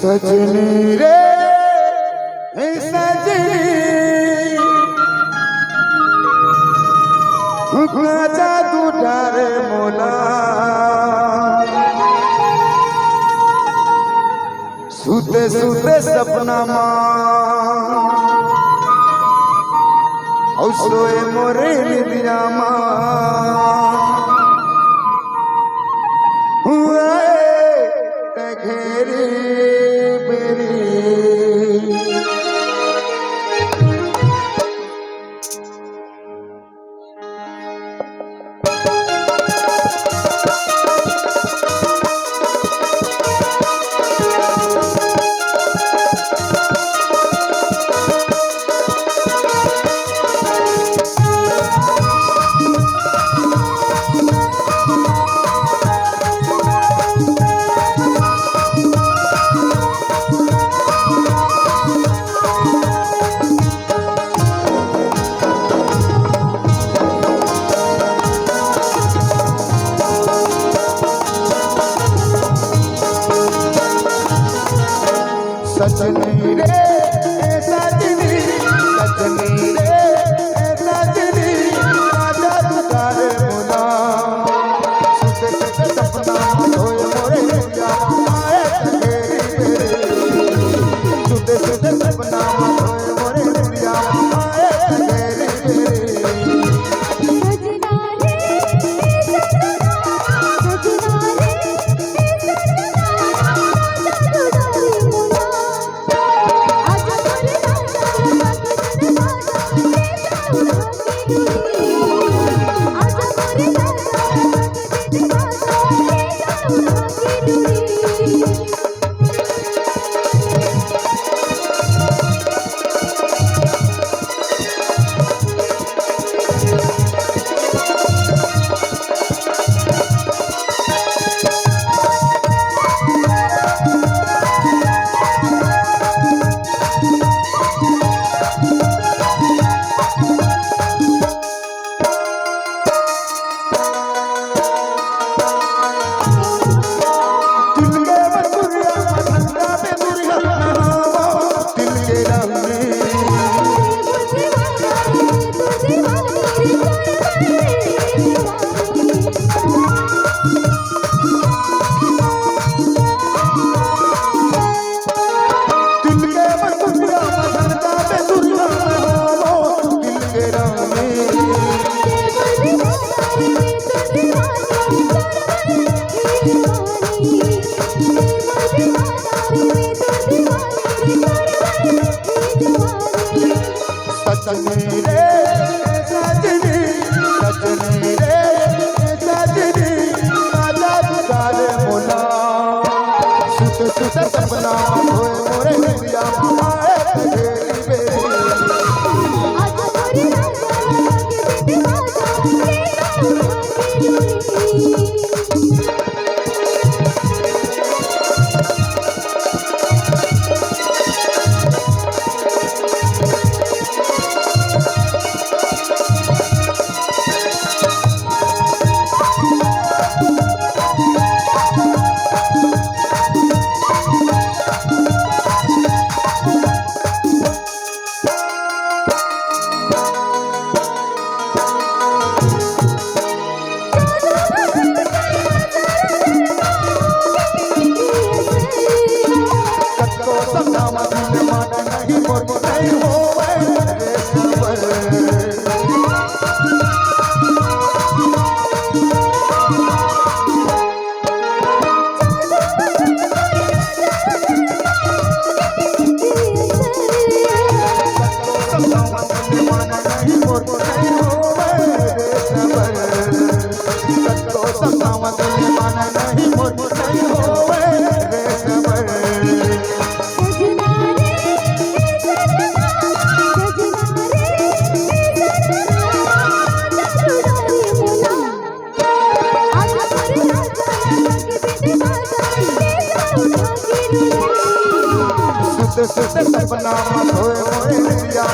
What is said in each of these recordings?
सजनी रे सजनी जादू डारे मोला सुते सुते सपना और सोए मोरे निदिया घेरी बेरी सजनी रे सजनी सजनी रे सजनी जादू डारे मोला सुते सुते सपना धोए मोरे निदिया सुते सुते सपना धोए मोरे निदिया सजनी रे सजनी सजनी रे सजनी जादू डारे मोला सुते सुते सपना धोए मोरे निदिया घेरी बेरी सुते सुते सपना धोए मोरे निदिया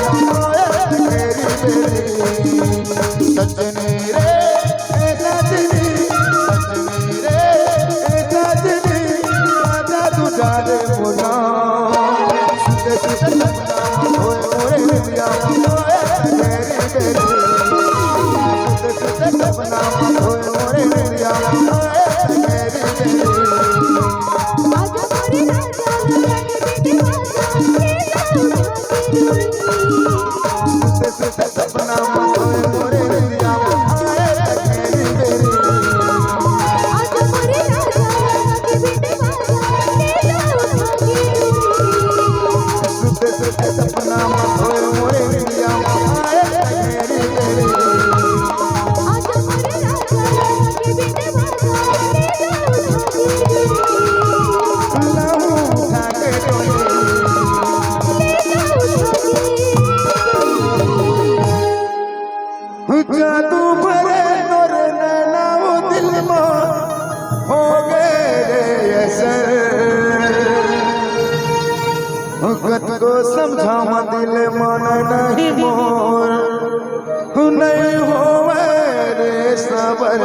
घेरी बेरी सजनी रे सजनी रे सजनी जादू डारे बोला सुते सुते सपना होए मोरे निंदिया मेरी बेरी सुते सुते सपना होए मोरे निंदिया मेरी बेरी सुते सपना होए मोरे निंदिया मेरी बेरी सपना होए मोरे निंदिया मेरी बेरी जादू भरे तोर नैना दिल में हो गए रे असर कत को समझावा दिल मन नहीं मोर नहीं हो रे सबर